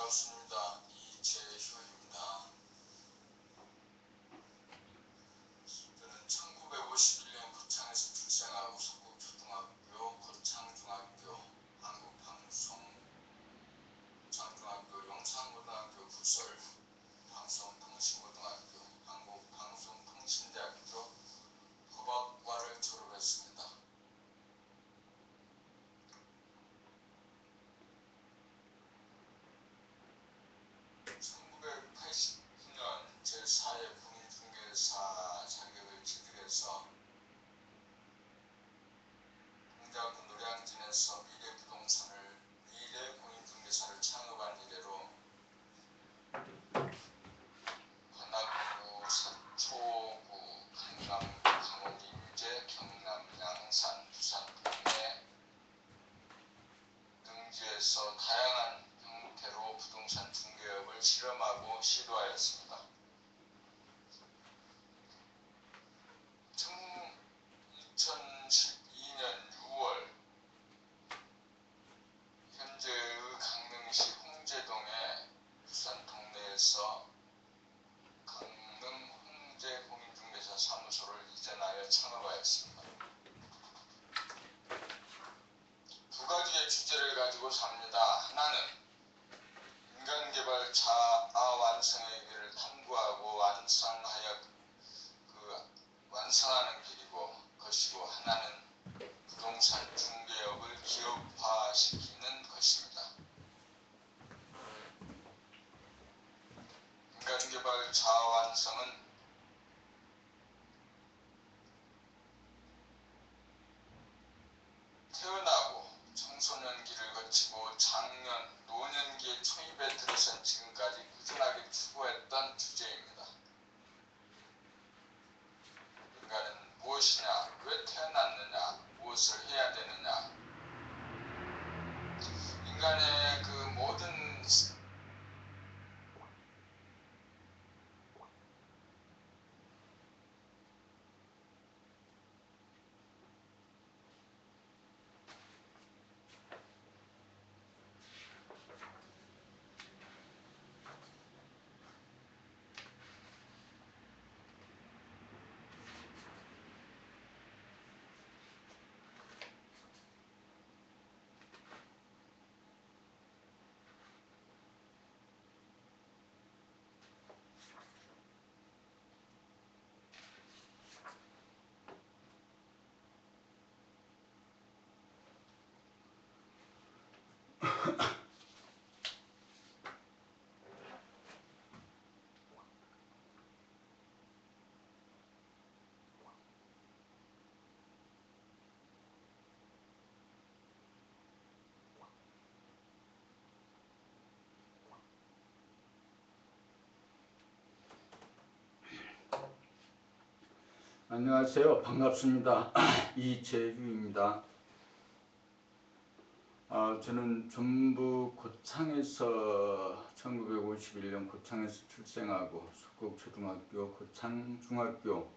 반갑습니다. 이재효입니다. 저는 1951년 고창에서 출생하고 서구초등학교, 고창중학교, 한국방송, 고창중학교, 용산고등학교 부설, 방송통신고등학교, 한국방송통신대학교 법학과를 졸업했습니다. 1989년 제4회 공인중개사 자격을 취득해서 동작구 노량진에서 미래공인중개사를 창업한 이래로 관악구, 서초구, 강남구, 강원 인제, 경남 양산, 부산 동해 등지에서 다양한 형태로 부동산 중개업을 실험하고 시도하였습니다. 2012년 6월 현재의 강릉시 홍제동에 부산 동네에서 강릉 홍제 공인중개사 사무소를 이전하여 창업하였습니다. 두 가지의 주제를 가지고 삽니다. 하나는 인간개발 자아 완성의 길을 탐구하고 완성하는 길이고 것이고, 하나는 부동산 중개업을 기업화시키는 것입니다. 인간개발 자아 완성은 태어나고 청소년기를 거치고 장년, 노년기의 초입에 들어선 지금까지 꾸준하게 추구했던 주제입니다. 인간은 무엇이냐, 왜 태어났느냐, 무엇을 해야 되느냐, 인간의 그 모든 안녕하세요. 반갑습니다. 이재규입니다. 저는 전북 고창에서 1951년 고창에서 출생하고 석곡초등학교, 고창중학교,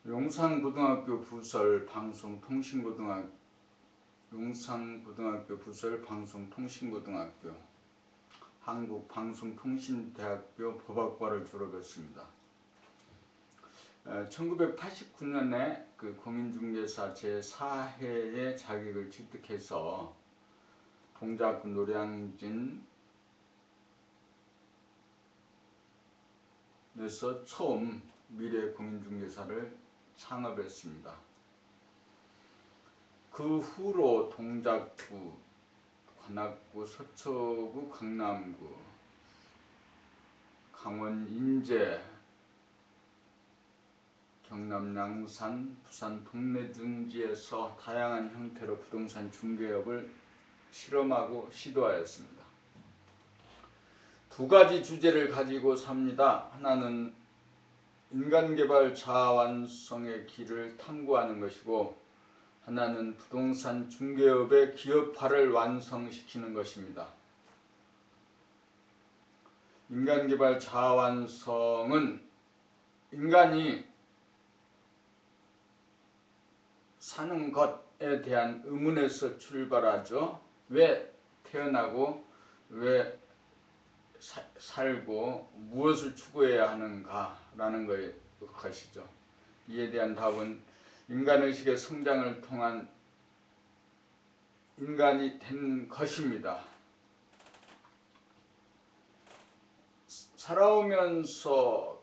용산고등학교 부설 방송통신고등학교, 한국방송통신대학교 법학과를 졸업했습니다. 1989년에 그 공인중개사 제4회의 자격을 취득해서 동작구 노량진에서 처음 미래공인중개사를 창업했습니다. 그 후로 동작구, 관악구, 서초구, 강남구, 강원 인제, 경남 양산, 부산 동네 등지에서 다양한 형태로 부동산 중개업을 실험하고 시도하였습니다. 두 가지 주제를 가지고 삽니다. 하나는 인간개발 자아 완성의 길을 탐구하는 것이고, 하나는 부동산 중개업의 기업화를 완성시키는 것입니다. 인간개발 자아 완성은 인간이 사는 것에 대한 의문에서 출발하죠. 왜 태어나고 왜 살고 무엇을 추구해야 하는가라는 것이죠. 이에 대한 답은 인간의식의 성장을 통한 인간이 된 것입니다. 살아오면서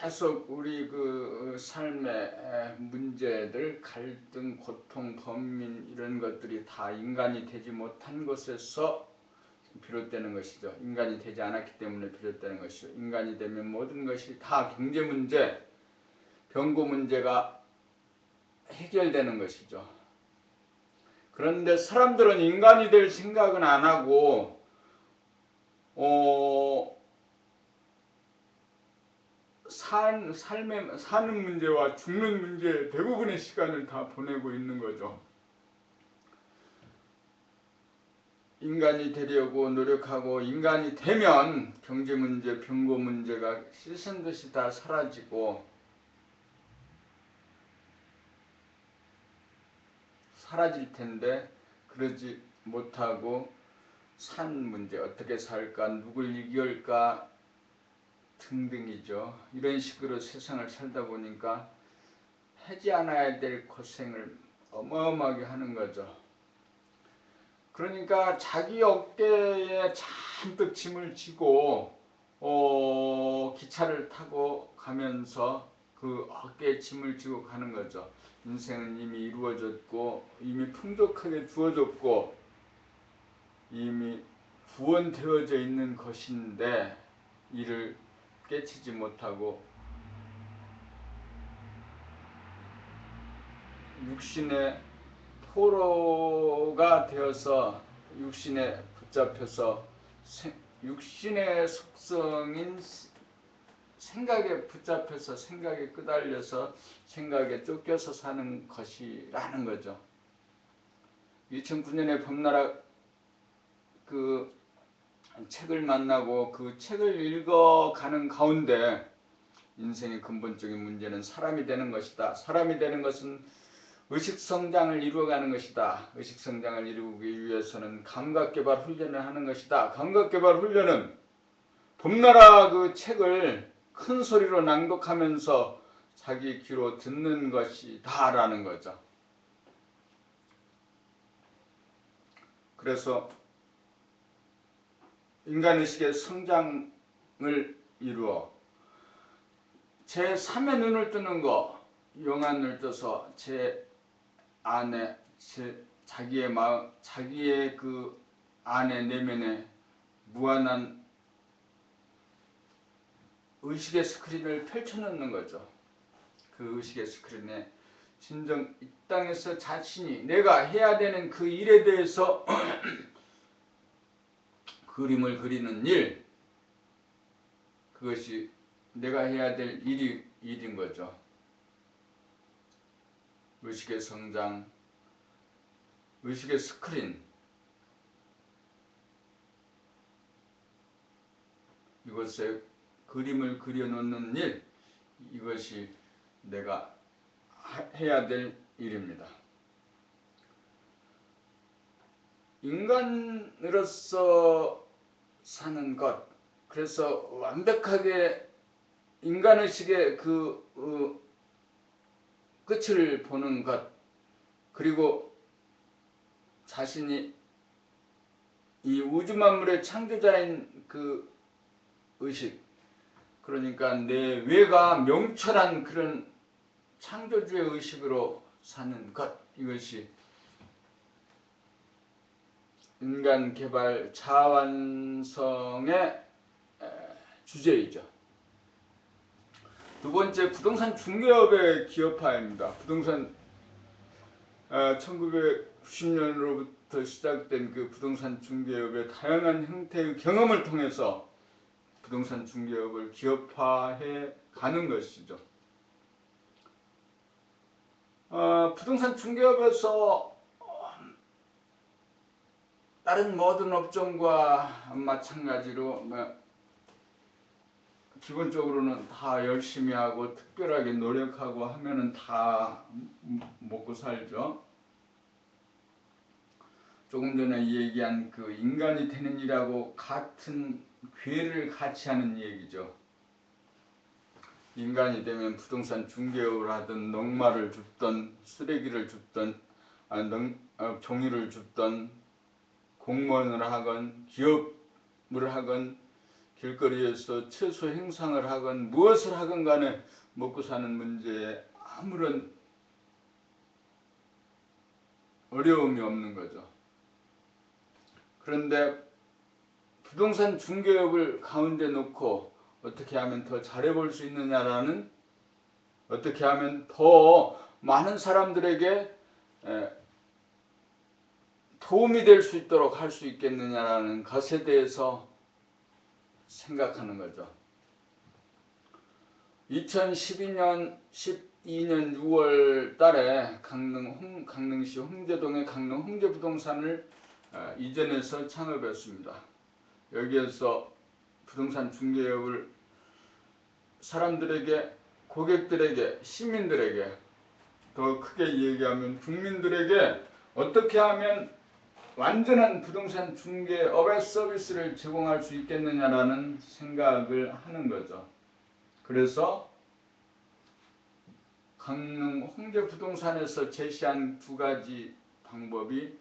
계속 우리 그 삶의 문제들, 갈등, 고통, 번민 이런 것들이 다 인간이 되지 못한 것에서 비롯되는 것이죠. 인간이 되지 않았기 때문에 비롯되는 것이죠. 인간이 되면 모든 것이 다 경제 문제, 병고 문제가 해결되는 것이죠. 그런데 사람들은 인간이 될 생각은 안 하고 사는 문제와 죽는 문제에 대부분의 시간을 다 보내고 있는 거죠. 인간이 되려고 노력하고 인간이 되면 경제 문제, 병고 문제가 씻은 듯이 다 사라지고 사라질 텐데 그러지 못하고 산 문제, 어떻게 살까, 누굴 이길까 등등이죠. 이런 식으로 세상을 살다 보니까 하지 않아야 될 고생을 어마어마하게 하는 거죠. 그러니까 자기 어깨에 잔뜩 짐을 지고 기차를 타고 가면서 그 어깨에 짐을 지고 가는 거죠. 인생은 이미 이루어졌고 이미 풍족하게 주어졌고 이미 구원되어져 있는 것인데 이를 깨치지 못하고 육신의 포로가 되어서 육신에 붙잡혀서 육신의 속성인 생각에 붙잡혀서 생각에 끄달려서 생각에 쫓겨서 사는 것이라는 거죠. 2009년에 봄나라 그 책을 만나고 그 책을 읽어가는 가운데 인생의 근본적인 문제는 사람이 되는 것이다. 사람이 되는 것은 의식성장을 이루어가는 것이다. 의식성장을 이루기 위해서는 감각개발 훈련을 하는 것이다. 감각개발 훈련은 봄나라 그 책을 큰 소리로 낭독하면서 자기 귀로 듣는 것이다 라는 거죠. 그래서 인간의식의 성장을 이루어 제3의 눈을 뜨는 거, 영안을 떠서 제 안에 자기의 마음, 자기의 그 안에 내면에 무한한 의식의 스크린을 펼쳐놓는 거죠. 그 의식의 스크린에 진정 이 땅에서 자신이 내가 해야 되는 그 일에 대해서 그림을 그리는 일, 그것이 내가 해야 될 일인 거죠. 의식의 성장, 의식의 스크린, 이것에 그림을 그려놓는 일, 이것이 내가 해야 될 일입니다. 인간으로서 사는 것, 그래서 완벽하게 인간의식의 그 끝을 보는 것, 그리고 자신이 이 우주 만물의 창조자인 그 의식, 그러니까 내 외가 명철한 그런 창조주의 의식으로 사는 것, 이것이 인간 개발 자완성의 주제이죠. 두 번째, 부동산 중개업의 기업화입니다. 부동산 1990년으로부터 시작된 그 부동산 중개업의 다양한 형태의 경험을 통해서 부동산 중개업을 기업화해 가는 것이죠. 부동산 중개업에서 다른 모든 업종과 마찬가지로 기본적으로는 다 열심히 하고 특별하게 노력하고 하면은 다 먹고 살죠. 조금 전에 얘기한 그 인간이 되는 일하고 같은 괴를 같이 하는 얘기죠. 인간이 되면 부동산 중개업을 하든 농마를 줍던 쓰레기를 줍던 종이를 줍던 공무원을 하건 기업을 하건 길거리에서 채소 행상을 하건 무엇을 하건 간에 먹고 사는 문제에 아무런 어려움이 없는 거죠. 그런데 부동산 중개업을 가운데 놓고 어떻게 하면 더 잘해볼 수 있느냐라는, 어떻게 하면 더 많은 사람들에게 도움이 될 수 있도록 할 수 있겠느냐라는 것에 대해서 생각하는 거죠. 2012년 6월 달에 강릉시 홍제동의 강릉 홍제부동산을 이전해서 창업했습니다. 여기에서 부동산 중개업을 사람들에게, 고객들에게, 시민들에게, 더 크게 얘기하면 국민들에게 어떻게 하면 완전한 부동산 중개업의 서비스를 제공할 수 있겠느냐라는 생각을 하는 거죠. 그래서 강릉 홍제부동산에서 제시한 두 가지 방법이,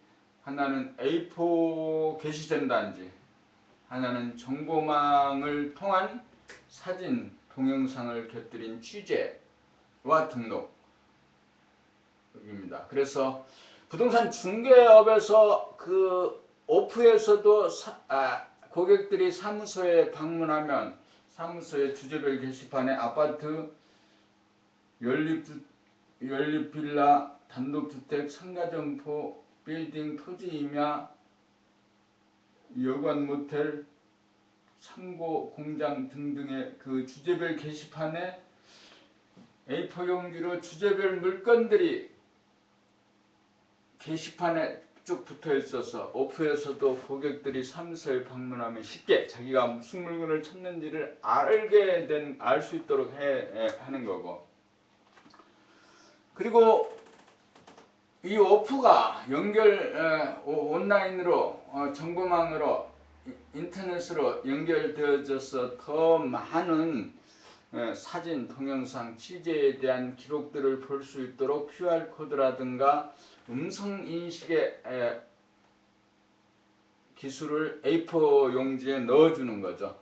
하나는 A4 게시전단지, 하나는 정보망을 통한 사진, 동영상을 곁들인 취재와 등록입니다. 그래서 부동산 중개업에서 그 오프에서도 고객들이 사무소에 방문하면 사무소의 주제별 게시판에 아파트, 연립빌라, 단독주택, 상가점포, 빌딩, 토지임야, 여관, 모텔, 상고, 공장 등등의 그 주제별 게시판에 A4 용지로 주제별 물건들이 게시판에 쭉 붙어 있어서 오프에서도 고객들이 사무소에 방문하면 쉽게 자기가 무슨 물건을 찾는지를 알 수 있도록 하는 거고, 그리고 이 오프가 온라인으로 정보망으로 인터넷으로 연결되어져서 더 많은 사진, 동영상, 취재에 대한 기록들을 볼 수 있도록 QR코드라든가 음성인식의 기술을 A4 용지에 넣어주는 거죠.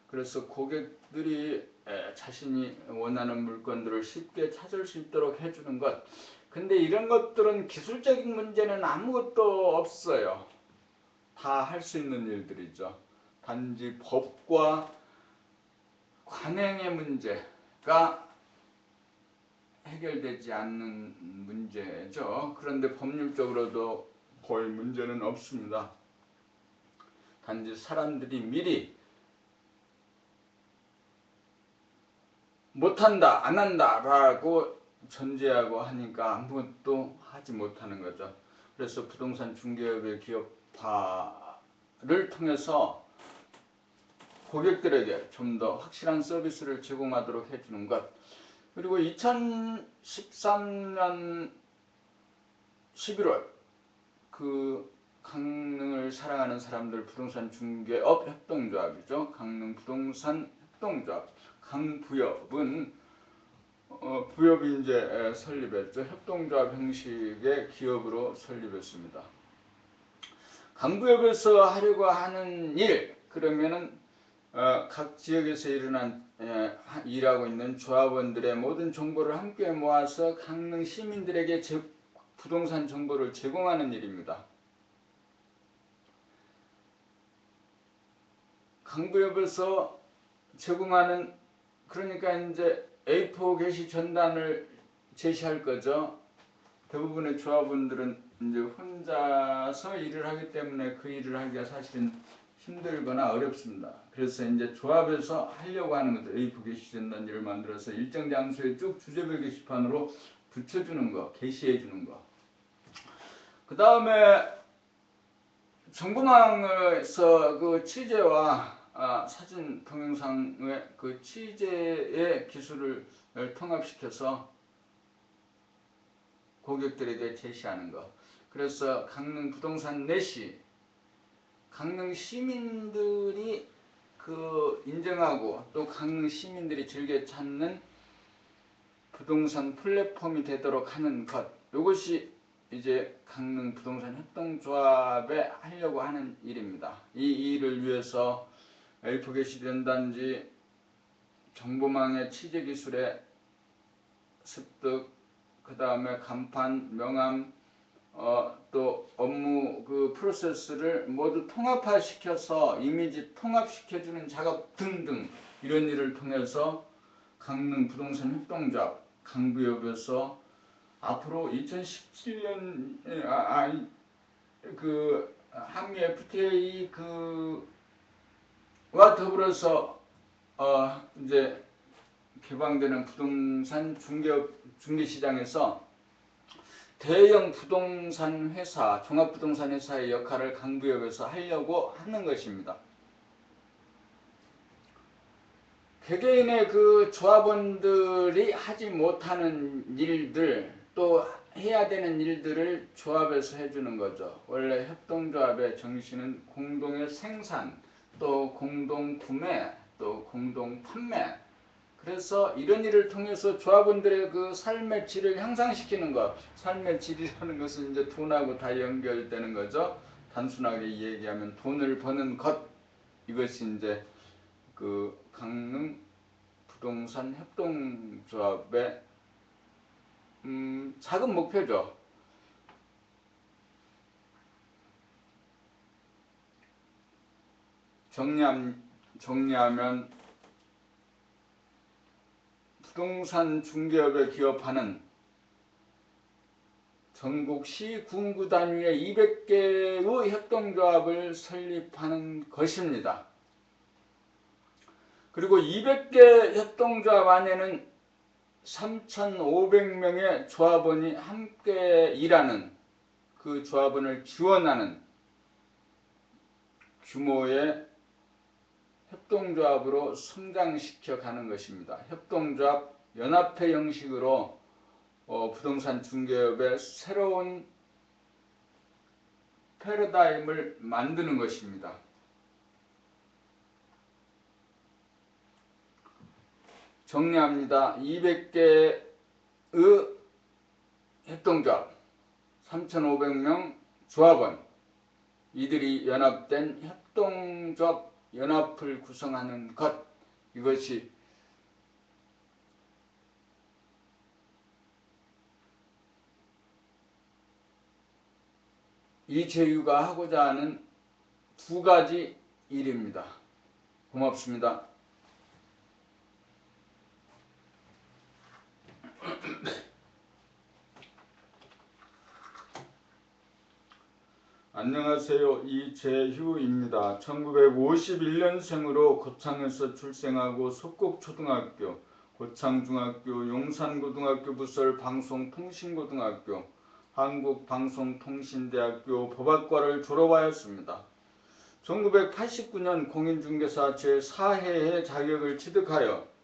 그래서 고객들이 자신이 원하는 물건들을 쉽게 찾을 수 있도록 해주는 것. 근데 이런 것들은 기술적인 문제는 아무것도 없어요. 다 할 수 있는 일들이죠. 단지 법과 관행의 문제가 해결되지 않는 문제죠. 그런데 법률적으로도 거의 문제는 없습니다. 단지 사람들이 미리 못한다, 안 한다 라고 전제하고 하니까 아무것도 하지 못하는 거죠. 그래서 부동산 중개업의 기업화를 통해서 고객들에게 좀 더 확실한 서비스를 제공하도록 해주는 것. 그리고 2013년 11월 그 강릉을 사랑하는 사람들 부동산 중개업 협동조합이죠. 강릉 부동산 협동조합, 강부협은 부협이 이제 설립했죠. 협동조합 형식의 기업으로 설립했습니다. 강부협에서 하려고 하는 일, 그러면은 각 지역에서 일하고 있는 조합원들의 모든 정보를 함께 모아서 강릉 시민들에게 부동산 정보를 제공하는 일입니다. 강부협에서 제공하는, 그러니까 이제 A4 게시 전단을 제시할 거죠. 대부분의 조합원들은 이제 혼자서 일을 하기 때문에 그 일을 하기가 사실은 힘들거나 어렵습니다. 그래서 이제 조합에서 하려고 하는 것들, A4 게시 전단지를 만들어서 일정 장소에 쭉 주제별 게시판으로 붙여주는 거, 게시해주는 거. 그 다음에 정보망에서 그 취재와 사진, 동영상의 그 취재의 기술을 통합시켜서 고객들에게 제시하는 것. 그래서 강릉 부동산 넷이 강릉 시민들이 그 인정하고 또 강릉 시민들이 즐겨 찾는 부동산 플랫폼이 되도록 하는 것, 이것이 이제 강릉 부동산 협동조합에 하려고 하는 일입니다. 이 일을 위해서 L4개시 연단지 정보망의 취재기술의 습득, 그 다음에 간판, 명함, 또 업무 그 프로세스를 모두 통합화시켜서 이미지 통합시켜주는 작업 등등 이런 일을 통해서 강릉 부동산 협동조합 강부협에서 앞으로 2017년 그 한미 FTA 그와 더불어서 이제 개방되는 부동산 중개 시장에서 대형 부동산 회사, 종합부동산 회사의 역할을 강부협에서 하려고 하는 것입니다. 개개인의 그 조합원들이 하지 못하는 일들, 또 해야 되는 일들을 조합에서 해주는 거죠. 원래 협동조합의 정신은 공동의 생산, 또 공동 구매, 또 공동 판매. 그래서 이런 일을 통해서 조합원들의 그 삶의 질을 향상시키는 것. 삶의 질이라는 것은 이제 돈하고 다 연결되는 거죠. 단순하게 얘기하면 돈을 버는 것. 이것이 이제 그 강릉 부동산 협동조합의 작은 목표죠. 정리하면 부동산 중개업에 기업하는 전국 시, 군구 단위의 200개의 협동조합을 설립하는 것입니다. 그리고 200개 협동조합 안에는 3,500명의 조합원이 함께 일하는 그 조합원을 지원하는 규모의 협동조합으로 성장시켜 가는 것입니다. 협동조합 연합회 형식으로 부동산 중개업의 새로운 패러다임을 만드는 것입니다. 정리합니다. 200개의 협동조합, 3,500명 조합원, 이들이 연합된 협동조합 연합을 구성하는 것, 이것이 이재유가 하고자 하는 두 가지 일입니다. 고맙습니다. 안녕하세요. 이재휴입니다. 1951년생으로 고창에서 출생하고 석곡초등학교, 고창중학교, 용산고등학교 부설 방송통신고등학교, 한국방송통신대학교 법학과를 졸업하였습니다. 1989년 공인중개사 제4회의 자격을 취득하여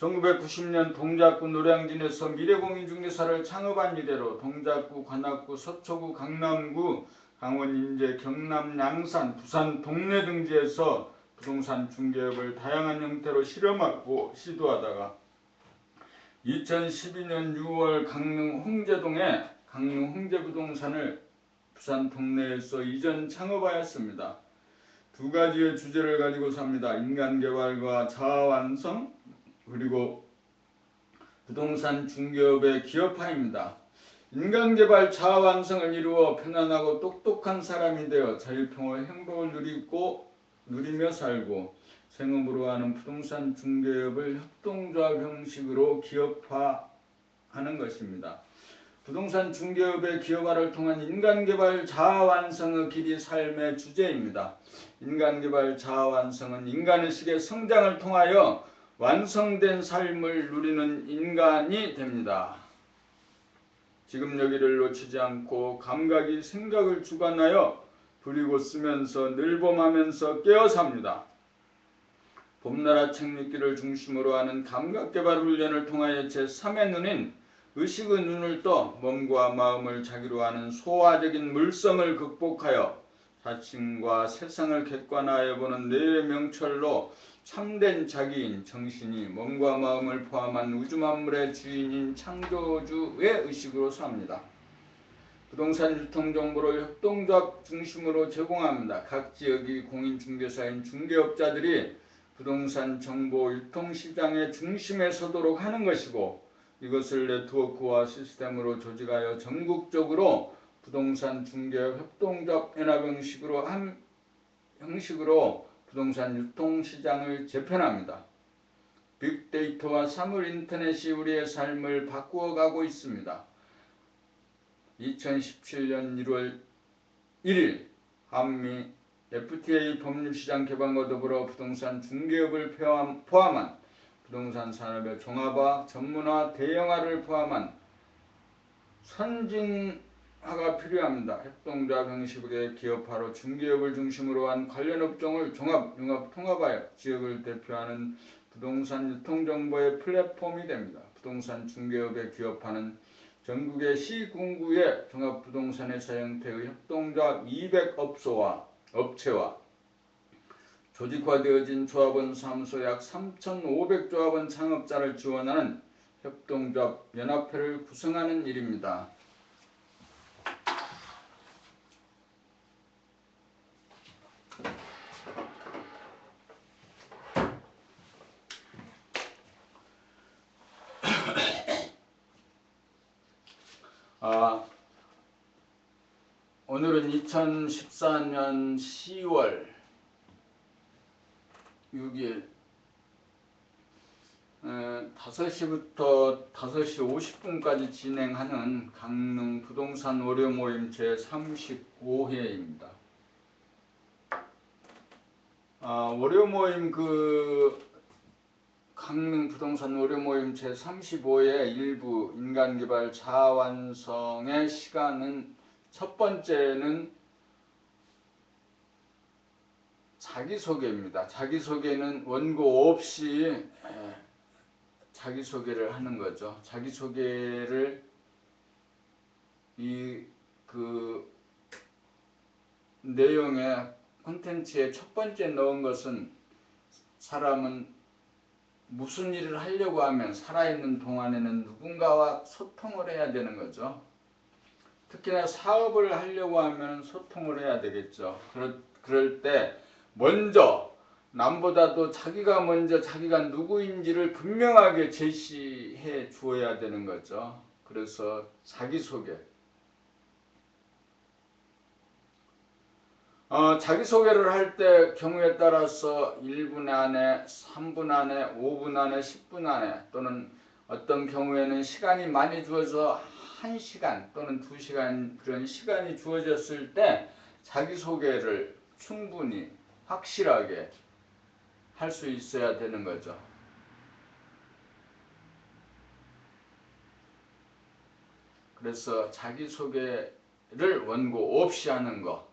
1990년 동작구 노량진에서 미래공인중개사를 창업한 이래로 동작구, 관악구, 서초구, 강남구, 강원, 인제, 경남, 양산, 부산 동네 등지에서 부동산 중개업을 다양한 형태로 실험하고 시도하다가 2012년 6월 강릉 홍제동에 강릉 홍제부동산을 부산 동네에서 이전 창업하였습니다. 두 가지의 주제를 가지고 삽니다. 인간개발과 자아완성, 그리고 부동산 중개업의 기업화입니다. 인간개발 자아완성을 이루어 편안하고 똑똑한 사람이 되어 자유평화의 행복을 누리며 살고 생업으로 하는 부동산 중개업을 협동조합 형식으로 기업화하는 것입니다. 부동산 중개업의 기업화를 통한 인간개발 자아완성의 길이 삶의 주제입니다. 인간개발 자아완성은 인간의식의 성장을 통하여 완성된 삶을 누리는 인간이 됩니다. 지금 여기를 놓치지 않고 감각이 생각을 주관하여 부리고 쓰면서 늘봄하면서 깨어 삽니다. 봄나라 책읽기를 중심으로 하는 감각개발 훈련을 통하여 제3의 눈인 의식의 눈을 떠 몸과 마음을 자기로 하는 소화적인 물성을 극복하여 자신과 세상을 객관화해 보는 뇌의 명철로 참된 자기인 정신이 몸과 마음을 포함한 우주 만물의 주인인 창조주의 의식으로 삽니다. 부동산 유통 정보를 협동조합 중심으로 제공합니다. 각 지역의 공인중개사인 중개업자들이 부동산 정보 유통 시장의 중심에 서도록 하는 것이고, 이것을 네트워크와 시스템으로 조직하여 전국적으로 부동산 중개업 협동조합 연합 형식으로 부동산 유통 시장을 재편합니다. 빅데이터와 사물 인터넷이 우리의 삶을 바꾸어가고 있습니다. 2017년 1월 1일 한미 FTA 법률시장 개방과 더불어 부동산 중개업을 포함한 부동산 산업의 종합화, 전문화, 대형화를 포함한 선진화가 필요합니다. 협동조합 형식의 기업화로 중개업을 중심으로 한 관련 업종을 종합, 융합, 통합하여 지역을 대표하는 부동산 유통정보의 플랫폼이 됩니다. 부동산 중개업의 기업화는 전국의 시군구의 종합부동산회사 형태의 협동조합 200업소와 업체와 조직화되어진 조합원 사무소 약 3,500조합원 창업자를 지원하는 협동조합 연합회를 구성하는 일입니다. 오늘은 2014년 10월 6일 5시부터 5시 50분까지 진행하는 강릉 부동산 월요 모임 제35회입니다. 월요 모임 강릉 부동산 월요 모임 제35회 일부 인간개발 자아완성의 시간은 첫 번째는 자기소개입니다. 자기소개는 원고 없이 자기소개를 하는 거죠. 자기소개를 내용의 콘텐츠에 첫 번째 넣은 것은 사람은 무슨 일을 하려고 하면 살아있는 동안에는 누군가와 소통을 해야 되는 거죠. 특히나 사업을 하려고 하면 소통을 해야 되겠죠. 그럴 때 먼저 남보다도 자기가 먼저 자기가 누구인지를 분명하게 제시해 주어야 되는 거죠. 그래서 자기소개. 자기소개를 할 때 경우에 따라서 1분 안에, 3분 안에, 5분 안에, 10분 안에 또는 어떤 경우에는 시간이 많이 주어져 1시간 또는 2시간 그런 시간이 주어졌을 때 자기소개를 충분히 확실하게 할 수 있어야 되는 거죠. 그래서 자기소개를 원고 없이 하는 거.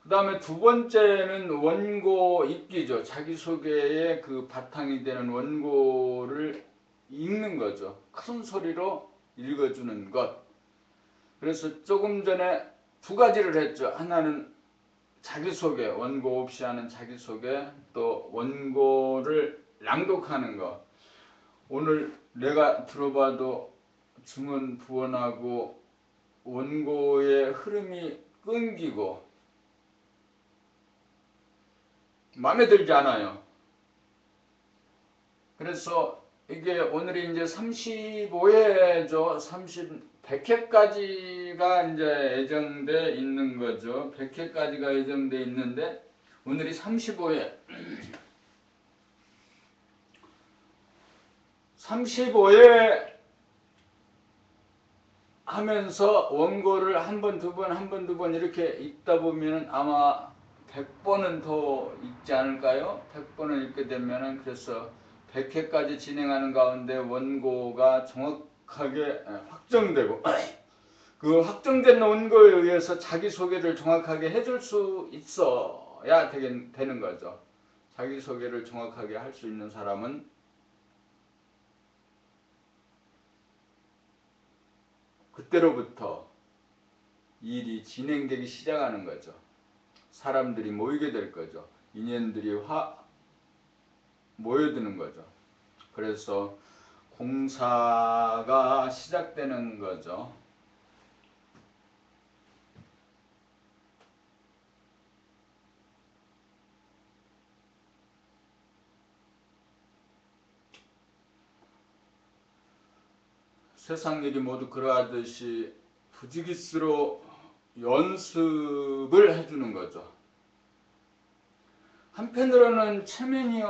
그 다음에 두 번째는 원고 읽기죠. 자기소개의 그 바탕이 되는 원고를 읽는 거죠. 큰 소리로 읽어주는 것. 그래서 조금 전에 두 가지를 했죠. 하나는 자기소개, 원고 없이 하는 자기소개, 또 원고를 낭독하는 것. 오늘 내가 들어봐도 증언 부원하고 원고의 흐름이 끊기고 마음에 들지 않아요. 그래서 이게 오늘이 이제 35회죠. 100회까지가 이제 예정돼 있는 거죠. 100회까지가 예정돼 있는데 오늘이 35회. 35회 하면서 원고를 한 번, 두 번, 한 번, 두 번 이렇게 읽다 보면 아마 100번은 더 읽지 않을까요? 100번을 읽게 되면은 그래서 100회까지 진행하는 가운데 원고가 정확하게 확정되고 그 확정된 원고에 의해서 자기소개를 정확하게 해줄 수 있어야 되는 거죠. 자기소개를 정확하게 할 수 있는 사람은 그때로부터 일이 진행되기 시작하는 거죠. 사람들이 모이게 될 거죠. 인연들이 모여드는 거죠. 그래서 공사가 시작되는 거죠. 세상 일이 모두 그러하듯이 부지기수로 연습을 해주는 거죠. 한편으로는 체면이요,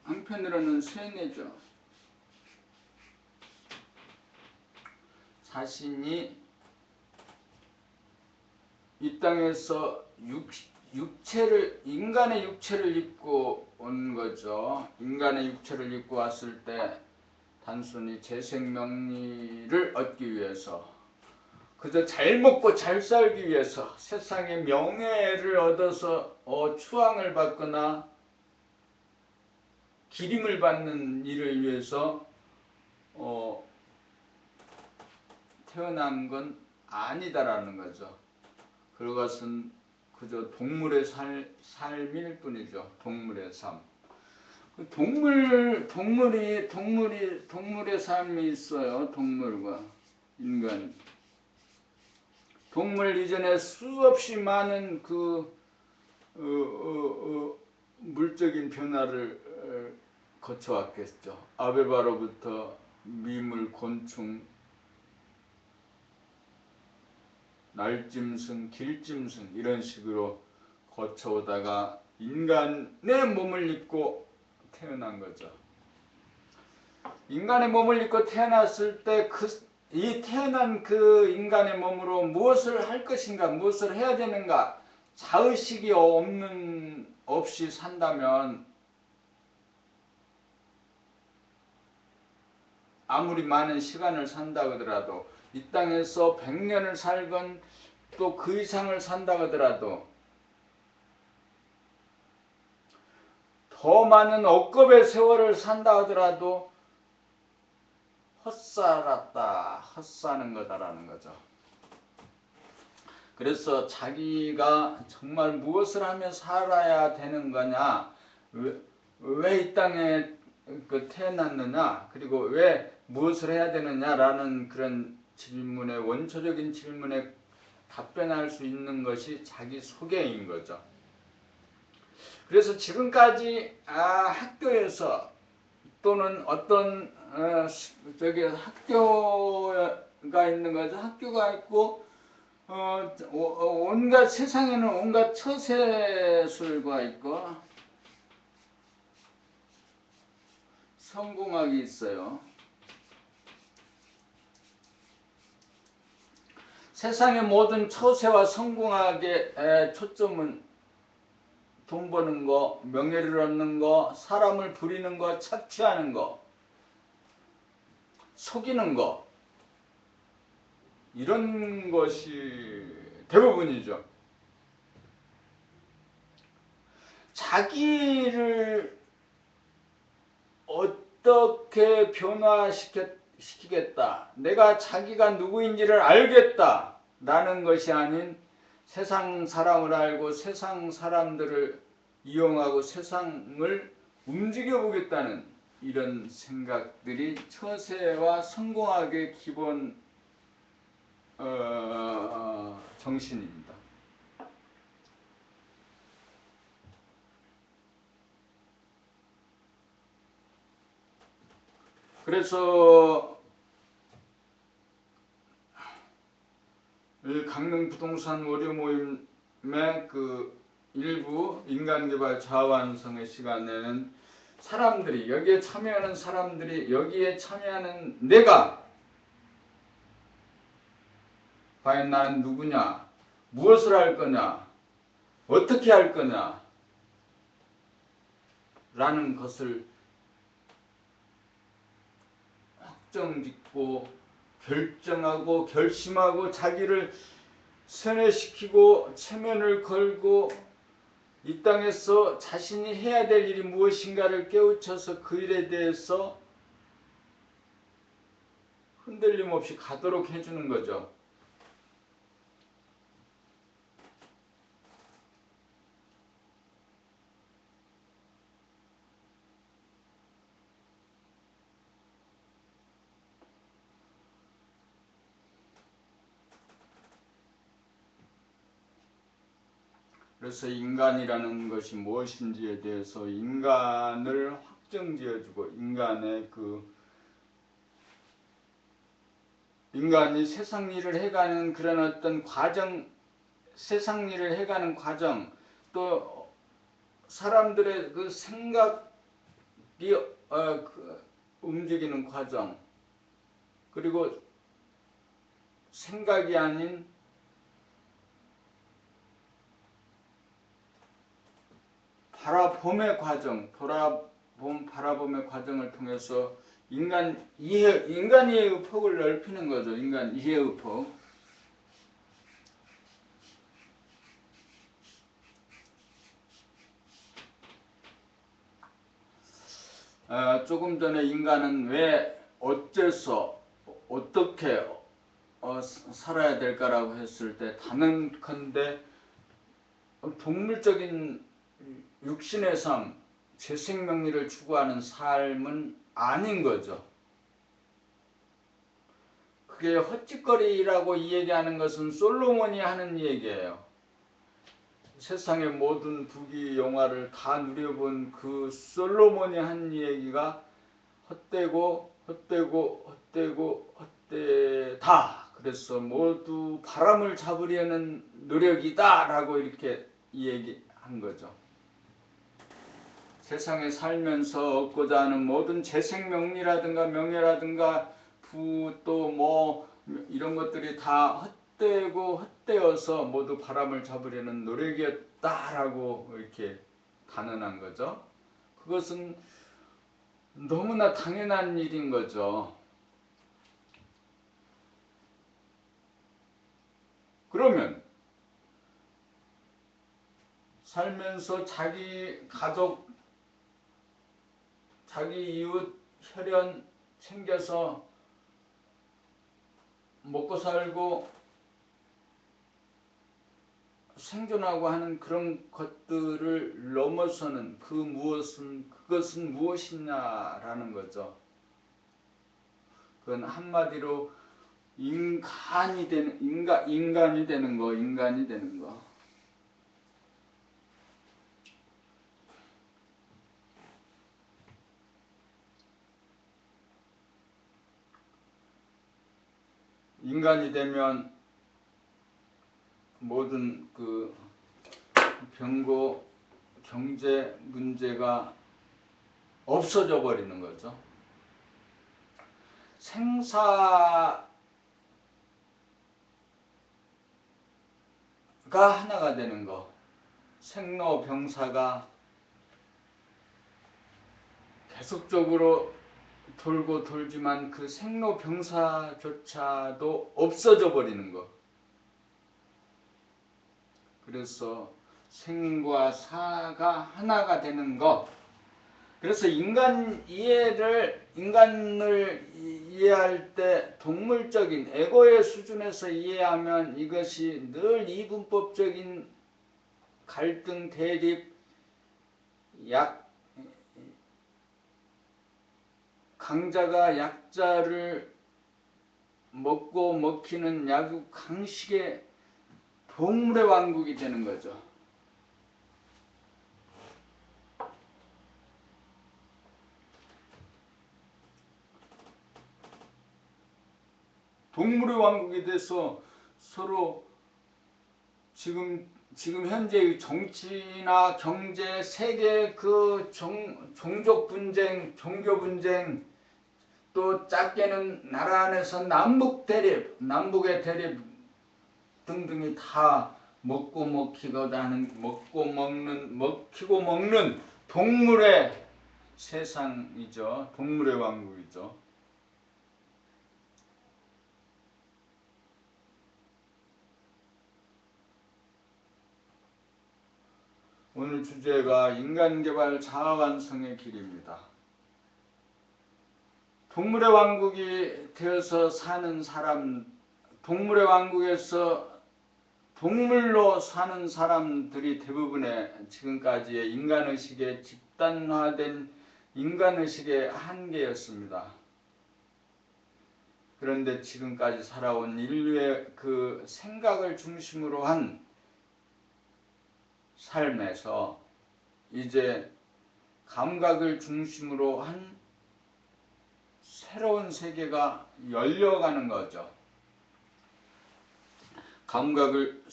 한편으로는 쇠뇌죠. 자신이 이 땅에서 인간의 육체를 입고 온 거죠. 인간의 육체를 입고 왔을 때 단순히 재생명리를 얻기 위해서, 그저 잘 먹고 잘 살기 위해서, 세상의 명예를 얻어서 추앙을 받거나 기림을 받는 일을 위해서 태어난 건 아니다라는 거죠. 그것은 그저 동물의 삶일 뿐이죠. 동물의 삶. 동물의 삶이 있어요. 동물과 인간. 동물 이전에 수없이 많은 물적인 변화를 거쳐왔겠죠. 아베바로부터 미물, 곤충, 날짐승, 길짐승 이런 식으로 거쳐오다가 인간의 몸을 입고 태어난 거죠. 인간의 몸을 입고 태어났을 때 이 태어난 그 인간의 몸으로 무엇을 할 것인가, 무엇을 해야 되는가, 자의식이 없이 산다면 아무리 많은 시간을 산다 하더라도, 이 땅에서 100년을 살건 또 그 이상을 산다 하더라도, 더 많은 억겁의 세월을 산다 하더라도 헛사는 거다라는 거죠. 그래서 자기가 정말 무엇을 하며 살아야 되는 거냐, 왜 이 땅에 태어났느냐, 그리고 왜 무엇을 해야 되느냐라는 그런 질문에, 원초적인 질문에 답변할 수 있는 것이 자기 소개인 거죠. 그래서 지금까지 학교에서 또는 어떤 학교가 있는 거죠. 학교가 있고 온갖 세상에는 온갖 처세술과 있고 성공학이 있어요. 세상의 모든 처세와 성공학의 초점은 돈 버는 거, 명예를 얻는 거, 사람을 부리는 거, 착취하는 거, 속이는 거, 이런 것이 대부분이죠. 자기를 어떻게 변화시키겠다, 내가 자기가 누구인지를 알겠다 라는 것이 아닌 세상 사람을 알고 세상 사람들을 이용하고 세상을 움직여 보겠다는 이런 생각들이 처세와 성공학의 기본 정신입니다. 그래서 강릉 부동산 월요 모임의 일부 인간개발 자아완성의 시간에는 사람들이, 여기에 참여하는 사람들이, 여기에 참여하는 내가 과연 나는 누구냐, 무엇을 할 거냐, 어떻게 할 거냐 라는 것을 확정짓고 결정하고 결심하고 자기를 세뇌시키고 체면을 걸고 이 땅에서 자신이 해야 될 일이 무엇인가를 깨우쳐서 그 일에 대해서 흔들림 없이 가도록 해주는 거죠. 그래서 인간이라는 것이 무엇인지에 대해서 인간을 확정지어주고 인간이 세상 일을 해가는 그런 어떤 과정, 세상 일을 해가는 과정, 또 사람들의 그 생각이 움직이는 과정, 그리고 생각이 아닌 바라봄의 과정, 바라봄의 과정을 통해서 인간 이해의 폭을 넓히는 거죠. 인간 이해의 폭. 조금 전에 인간은 왜 어째서 어떻게 살아야 될까라고 했을 때 단언컨대 동물적인 육신의 삶, 재생명리를 추구하는 삶은 아닌 거죠. 그게 헛짓거리라고 이 얘기하는 것은 솔로몬이 하는 얘기예요. 세상의 모든 부귀 영화를 다 누려본 그 솔로몬이 한 얘기가 헛되고 헛되다. 그래서 모두 바람을 잡으려는 노력이다 라고 이렇게 얘기한 거죠. 세상에 살면서 얻고자 하는 모든 재생명리라든가 명예라든가 부 또 뭐 이런 것들이 다 헛되어서 모두 바람을 잡으려는 노력이었다라고 이렇게 단언한 거죠. 그것은 너무나 당연한 일인 거죠. 그러면 살면서 자기 가족, 자기 이웃, 혈연 챙겨서 먹고 살고 생존하고 하는 그런 것들을 넘어서는 그것은 무엇이냐라는 거죠. 그건 한마디로 인간이 되는 거. 인간이 되면 모든 그 병고 경제 문제가 없어져 버리는 거죠. 생사가 하나가 되는 거. 생로병사가 계속적으로 돌고 돌지만 그 생로병사조차도 없어져 버리는 것. 그래서 생과 사가 하나가 되는 것. 그래서 인간을 이해할 때 동물적인 에고의 수준에서 이해하면 이것이 늘 이분법적인 갈등, 대립, 강자가 약자를 먹고 먹히는 약육 강식의 동물의 왕국이 되는 거죠. 동물의 왕국이 돼서 서로 지금 현재의 정치나 경제, 세계 그 종족 분쟁, 종교 분쟁, 또 작게는 나라 안에서 남북의 대립 등등이 다 먹고 먹히고 먹는 동물의 세상이죠. 동물의 왕국이죠. 오늘 주제가 인간개발 자아완성의 길입니다. 동물의 왕국이 되어서 사는 사람, 동물의 왕국에서 동물로 사는 사람들이 대부분의 지금까지의 인간의식의 집단화된 인간의식의 한계였습니다. 그런데 지금까지 살아온 인류의 그 생각을 중심으로 한 삶에서 이제 감각을 중심으로 한 새로운 세계가 열려가는 거죠. 감각을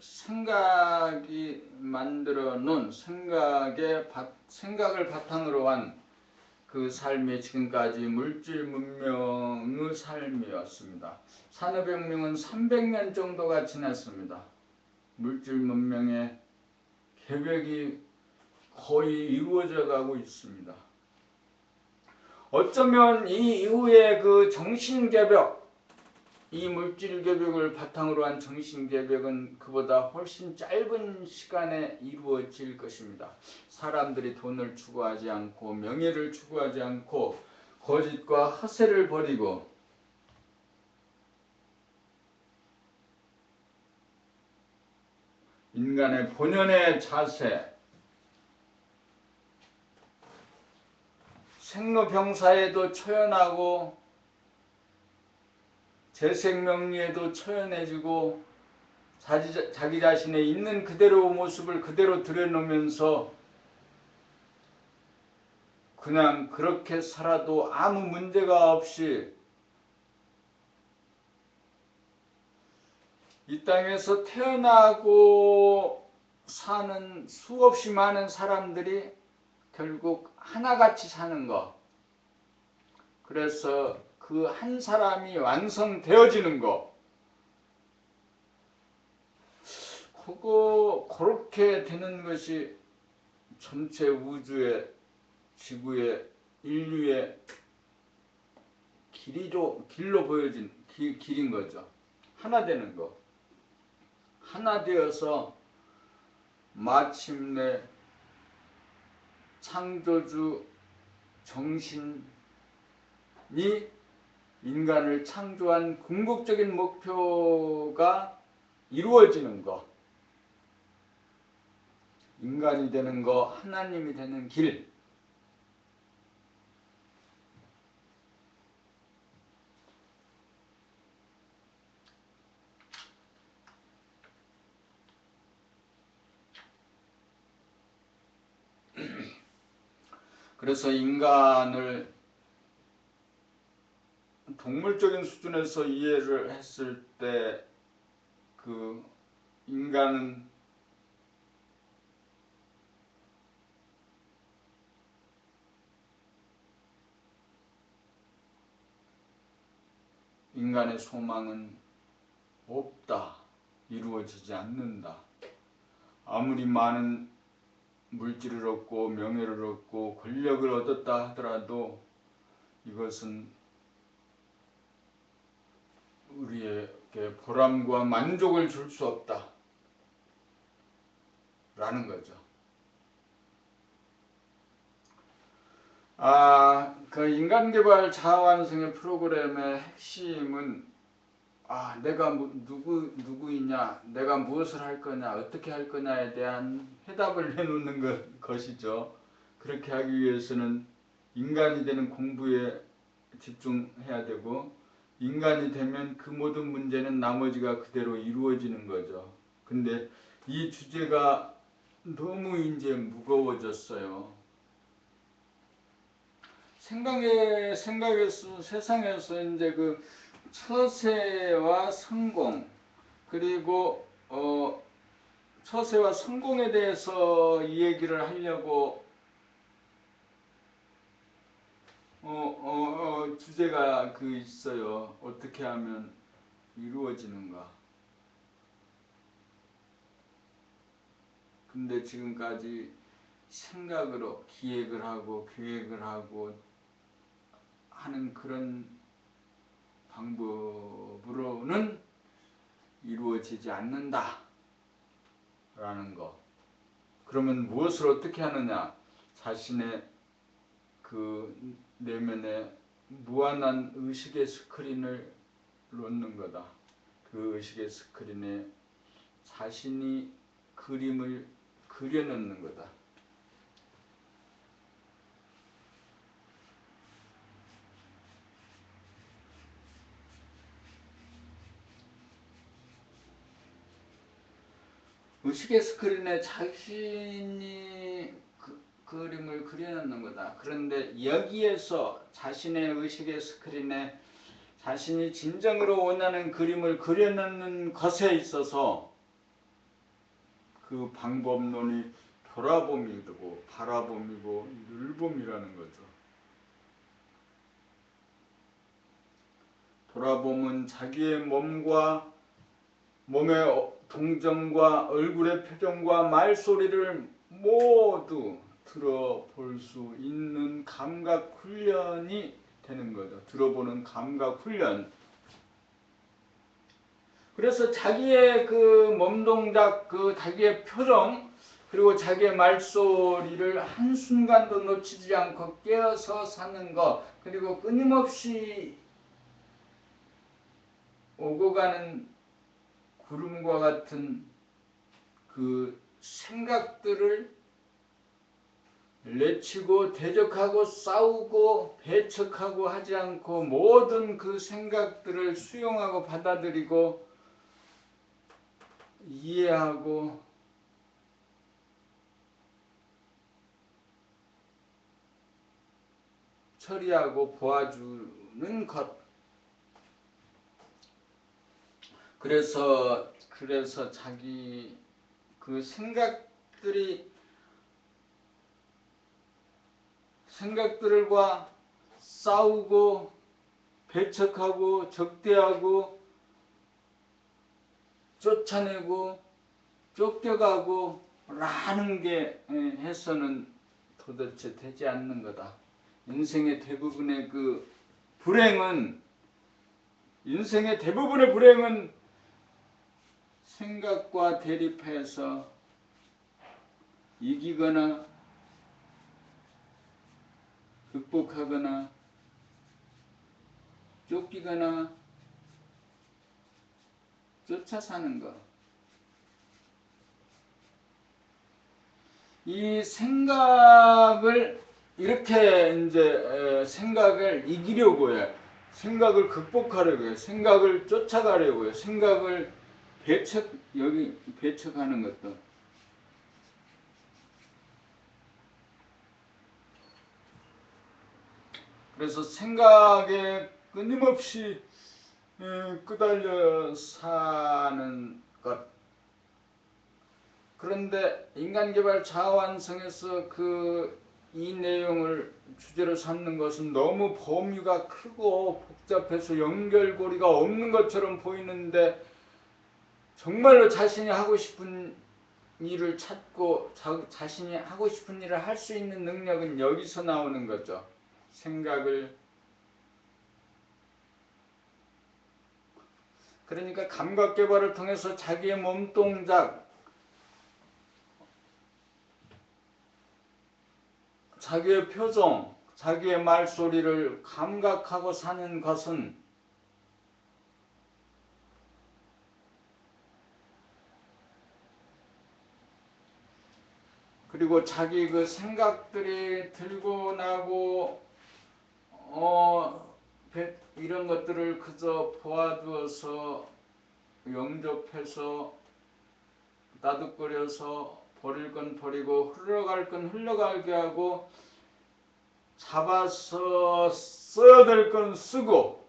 생각이 만들어 놓은 생각을 바탕으로 한 그 삶이 지금까지 물질 문명의 삶이었습니다. 산업혁명은 300년 정도가 지났습니다. 물질 문명의 계획이 거의 이루어져 가고 있습니다. 어쩌면 이 이후에 그 정신개벽, 이 물질개벽을 바탕으로 한 정신개벽은 그보다 훨씬 짧은 시간에 이루어질 것입니다. 사람들이 돈을 추구하지 않고 명예를 추구하지 않고 거짓과 허세를 버리고 인간의 본연의 자세, 생로병사에도 초연하고 재생명리에도 초연해지고 자기 자신의 있는 그대로의 모습을 그대로 들여놓으면서 그냥 그렇게 살아도 아무 문제가 없이 이 땅에서 태어나고 사는 수없이 많은 사람들이 결국 하나같이 사는 것. 그래서 그 한 사람이 완성되어지는 것. 그렇게 되는 것이 전체 우주의, 지구의, 인류의 길로 보여진 길인 거죠. 하나 되는 거. 하나 되어서 마침내 창조주 정신이 인간을 창조한 궁극적인 목표가 이루어지는 것. 인간이 되는 거, 하나님이 되는 길. 그래서 인간을 동물적인 수준에서 이해를 했을 때 그 인간은 인간의 소망은 없다. 이루어지지 않는다. 아무리 많은 물질을 얻고 명예를 얻고 권력을 얻었다 하더라도 이것은 우리에게 보람과 만족을 줄 수 없다. 라는 거죠. 그 인간개발 자아완성의 프로그램의 핵심은 내가 누구이냐, 내가 무엇을 할 거냐, 어떻게 할 거냐에 대한 해답을 내놓는 것이죠. 그렇게 하기 위해서는 인간이 되는 공부에 집중해야 되고, 인간이 되면 그 모든 문제는 나머지가 그대로 이루어지는 거죠. 근데 이 주제가 너무 이제 무거워졌어요. 생각에서 세상에서 이제 그 처세와 성공, 그리고 처세와 성공에 대해서 이 얘기를 하려고 주제가 있어요. 어떻게 하면 이루어지는가. 근데 지금까지 생각으로 기획을 하고 계획을 하고 하는 그런 방법으로는 이루어지지 않는다 라는 거. 그러면 무엇을 어떻게 하느냐? 자신의 그 내면의 무한한 의식의 스크린을 놓는 거다. 그 의식의 스크린에 자신이 그림을 그려넣는 거다. 의식의 스크린에 자신이 그림을 그려넣는 거다. 그런데 여기에서 자신의 의식의 스크린에 자신이 진정으로 원하는 그림을 그려넣는 것에 있어서 그 방법론이 돌아봄이고 바라봄이고 늘봄이라는 거죠. 돌아봄은 자기의 몸과 몸의 동정과 얼굴의 표정과 말소리를 모두 들어볼 수 있는 감각 훈련이 되는 거죠. 들어보는 감각 훈련. 그래서 자기의 그 몸동작, 그 자기의 표정, 그리고 자기의 말소리를 한순간도 놓치지 않고 깨어서 사는 것, 그리고 끊임없이 오고 가는 구름과 같은 그 생각들을 내치고 대적하고 싸우고 배척하고 하지 않고 모든 그 생각들을 수용하고 받아들이고 이해하고 처리하고 보아주는 것. 그래서 자기 그 생각들과 싸우고 배척하고 적대하고 쫓아내고 쫓겨가고 라는 게 해서는 도대체 되지 않는 거다. 인생의 대부분의 불행은 생각과 대립해서 이기거나 극복하거나 쫓기거나 쫓아 사는 것. 이 생각을 이렇게 이제 생각을 이기려고 해. 생각을 극복하려고 해. 생각을 쫓아가려고 해. 생각을 배척하는 것도. 그래서 생각에 끊임없이 끄달려 사는 것. 그런데 인간개발 자아완성에서 이 내용을 주제로 삼는 것은 너무 범위가 크고 복잡해서 연결고리가 없는 것처럼 보이는데 정말로 자신이 하고 싶은 일을 찾고 자신이 하고 싶은 일을 할 수 있는 능력은 여기서 나오는 거죠. 그러니까 감각개발을 통해서 자기의 몸동작, 자기의 표정, 자기의 말소리를 감각하고 사는 것은 그리고 자기 그 생각들이 들고 나고 이런 것들을 그저 보아두어서 영접해서 나둑거려서 버릴 건 버리고 흘러갈 건 흘러가게 하고 잡아서 써야 될 건 쓰고.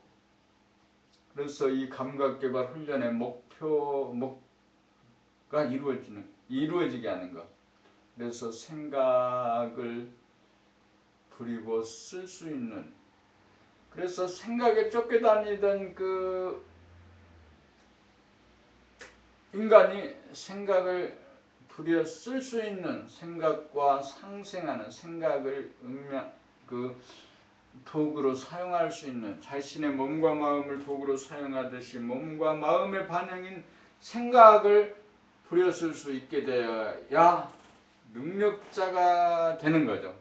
그래서 이 감각개발 훈련의 목표가 이루어지게 하는 것. 그래서 생각을 부리고 쓸 수 있는, 그래서 생각에 쫓겨다니던 그 인간이 생각을 부려 쓸 수 있는, 생각과 상생하는, 생각을 도구로 사용할 수 있는, 자신의 몸과 마음을 도구로 사용하듯이 몸과 마음의 반영인 생각을 부려 쓸 수 있게 되어야 능력자가 되는 거죠.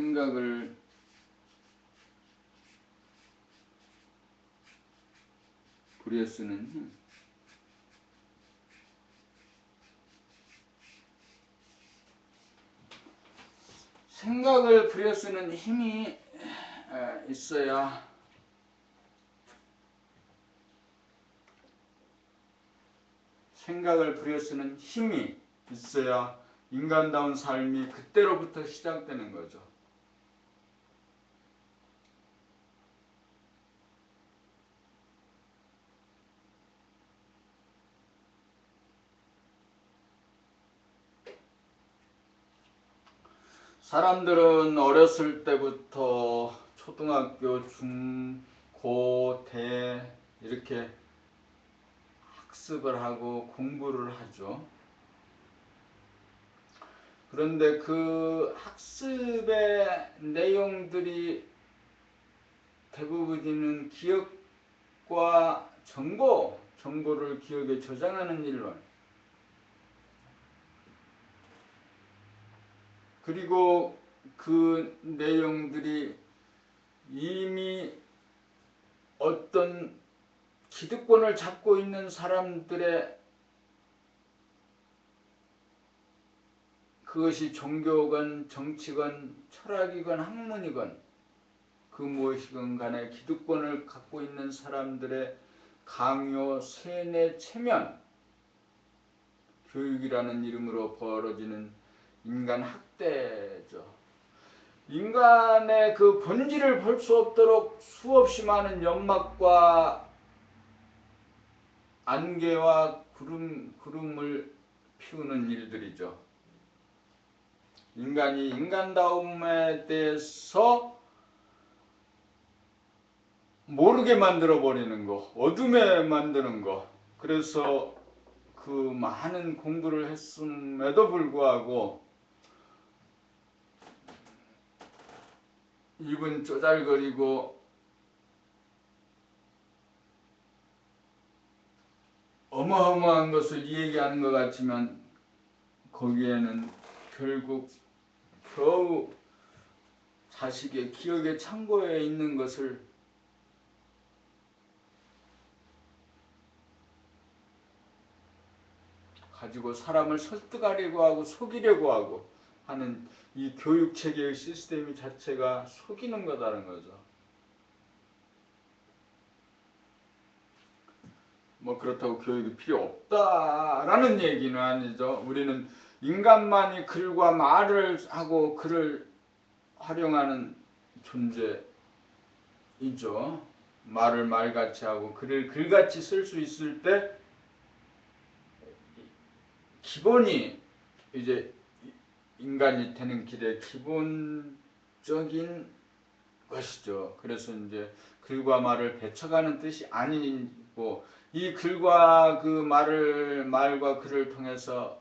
생각을 부려 쓰는 힘. 생각을 부려 쓰는 힘이 있어야 생각을 부려 쓰는 힘이 있어야 인간다운 삶이 그때로부터 시작되는 거죠. 사람들은 어렸을 때부터 초등학교, 중, 고, 대 이렇게 학습을 하고 공부를 하죠. 그런데 그 학습의 내용들이 대부분은 기억과 정보를 기억에 저장하는 일론, 그리고 그 내용들이 이미 어떤 기득권을 잡고 있는 사람들의, 그것이 종교건 정치건 철학이건 학문이건 그 무엇이건 간에 기득권을 갖고 있는 사람들의 강요, 세뇌, 체면, 교육이라는 이름으로 벌어지는 인간 학대죠. 인간의 그 본질을 볼 수 없도록 수없이 많은 연막과 안개와 구름을 피우는 일들이죠. 인간이 인간다움에 대해서 모르게 만들어 버리는 거, 어둠에 만드는 거. 그래서 그 많은 공부를 했음에도 불구하고 입은 쪼잘거리고 어마어마한 것을 얘기하는 것 같지만 거기에는 결국 겨우 자식의 기억의 창고에 있는 것을 가지고 사람을 설득하려고 하고 속이려고 하고 하는 이 교육체계의 시스템 자체가 속이는 거다는 거죠. 뭐 그렇다고 교육이 필요 없다라는 얘기는 아니죠. 우리는 인간만이 글과 말을 하고 글을 활용하는 존재이죠. 말을 말같이 하고 글을 글같이 쓸 수 있을 때 기본이 이제 인간이 되는 길의 기본적인 것이죠. 그래서 이제 글과 말을 배척하는 뜻이 아니고 이 글과 그 말과 글을 통해서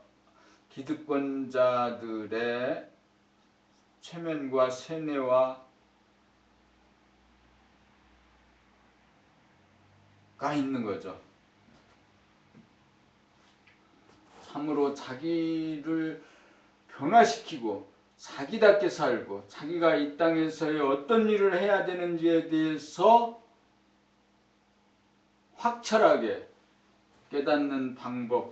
기득권자들의 체면과 세뇌와 가 있는 거죠. 참으로 자기를 변화시키고 자기답게 살고 자기가 이 땅에서의 어떤 일을 해야 되는지에 대해서 확철하게 깨닫는 방법이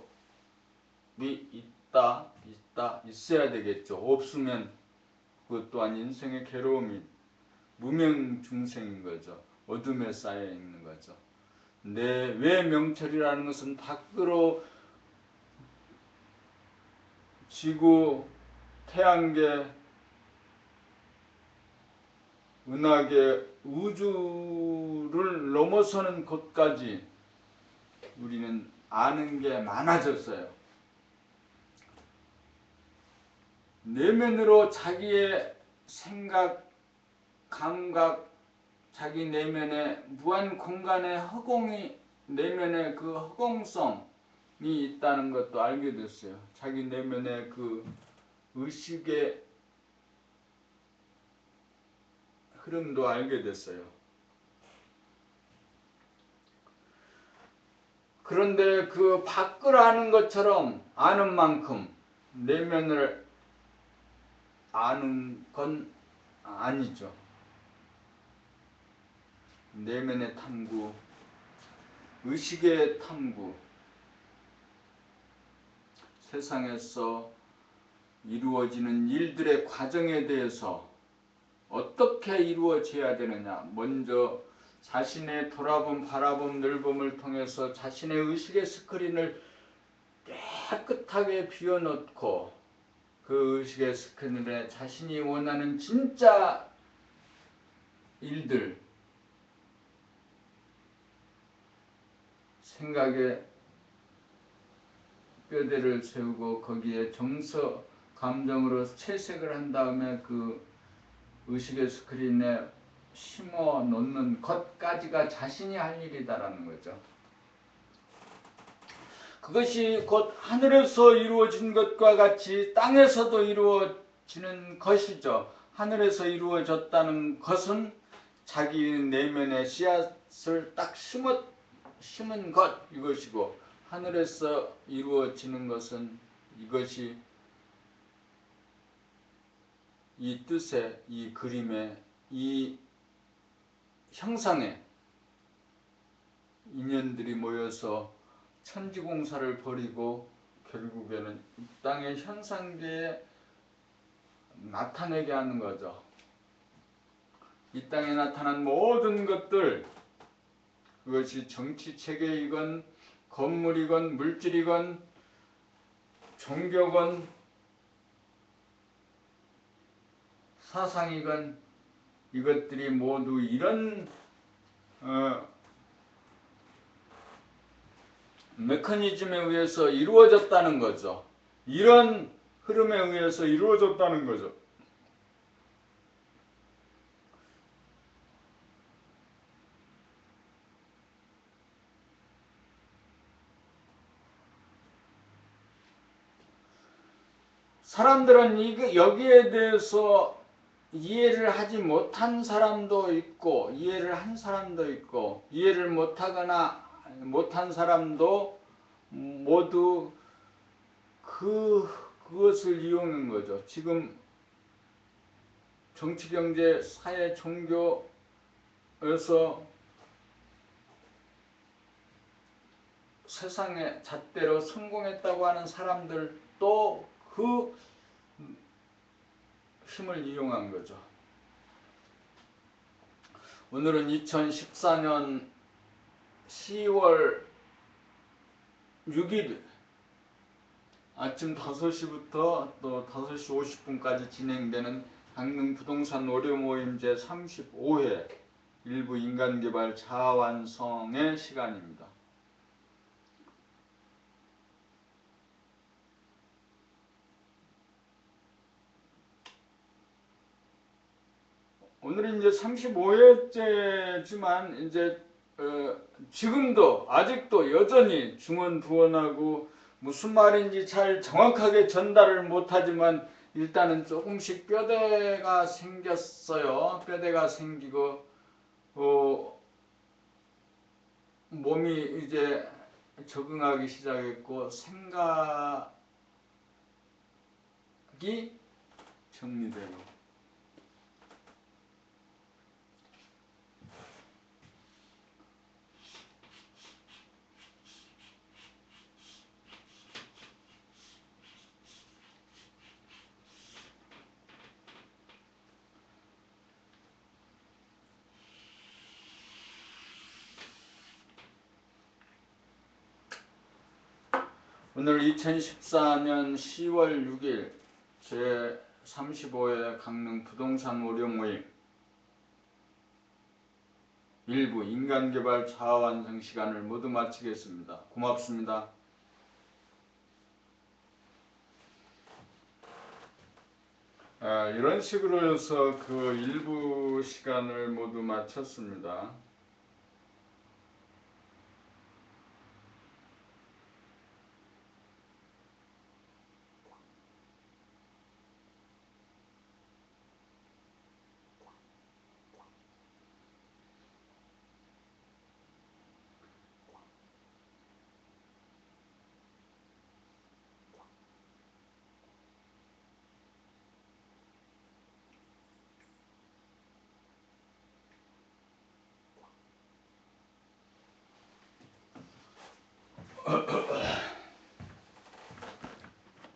있어야 되겠죠. 없으면 그것 또한 인생의 괴로움이 무명중생인 거죠. 어둠에 쌓여 있는 거죠. 내 외명철이라는 것은 밖으로 지구, 태양계, 은하계, 우주를 넘어서는 곳까지 우리는 아는 게 많아졌어요. 내면으로 자기의 생각, 감각, 자기 내면의 무한 공간의 내면의 그 허공성이 있다는 것도 알게 됐어요. 자기 내면의 그 의식의 흐름도 알게 됐어요. 그런데 그 밖을 아는 것처럼 아는 만큼 내면을 아는 건 아니죠. 내면의 탐구, 의식의 탐구, 세상에서 이루어지는 일들의 과정에 대해서 어떻게 이루어져야 되느냐, 먼저 자신의 돌아봄, 바라봄, 넓음을 통해서 자신의 의식의 스크린을 깨끗하게 비워놓고 그 의식의 스크린에 자신이 원하는 진짜 일들, 생각에 뼈대를 세우고 거기에 정서, 감정으로 채색을 한 다음에 그 의식의 스크린에 심어 놓는 것까지가 자신이 할 일이다라는 거죠. 그것이 곧 하늘에서 이루어진 것과 같이 땅에서도 이루어지는 것이죠. 하늘에서 이루어졌다는 것은 자기 내면의 씨앗을 딱 심은 것, 이것이고, 하늘에서 이루어지는 것은 이것이 이 뜻에, 이 그림에, 이 형상에 인연들이 모여서 천지공사를 벌이고 결국에는 이 땅의 현상계에 나타내게 하는 거죠. 이 땅에 나타난 모든 것들, 그것이 정치체계이건 건물이건 물질이건 종교건 사상이건 이것들이 모두 이런 메커니즘에 의해서 이루어졌다는 거죠. 이런 흐름에 의해서 이루어졌다는 거죠. 사람들은 여기에 대해서 이해를 하지 못한 사람도 있고 이해를 한 사람도 있고 이해를 못하거나 못한 사람도 모두 그것을 이용한 거죠. 지금 정치, 경제, 사회, 종교에서 세상의 잣대로 성공했다고 하는 사람들도 그 힘을 이용한 거죠. 오늘은 2014년 10월 6일 아침 5시부터 또 5시 50분까지 진행되는 강릉 부동산 오류 모임 제35회 일부 인간개발 자아완성의 시간입니다. 오늘은 이제 35회째지만 이제 지금도 아직도 여전히 중언부언하고 무슨 말인지 잘 정확하게 전달을 못하지만 일단은 조금씩 뼈대가 생겼어요. 뼈대가 생기고 몸이 이제 적응하기 시작했고 생각이 정리되고 오늘 2014년 10월 6일 제35회 강릉 부동산 오류 모임 일부 인간개발 자아완성 시간을 모두 마치겠습니다. 고맙습니다. 이런 식으로 해서 그 일부 시간을 모두 마쳤습니다.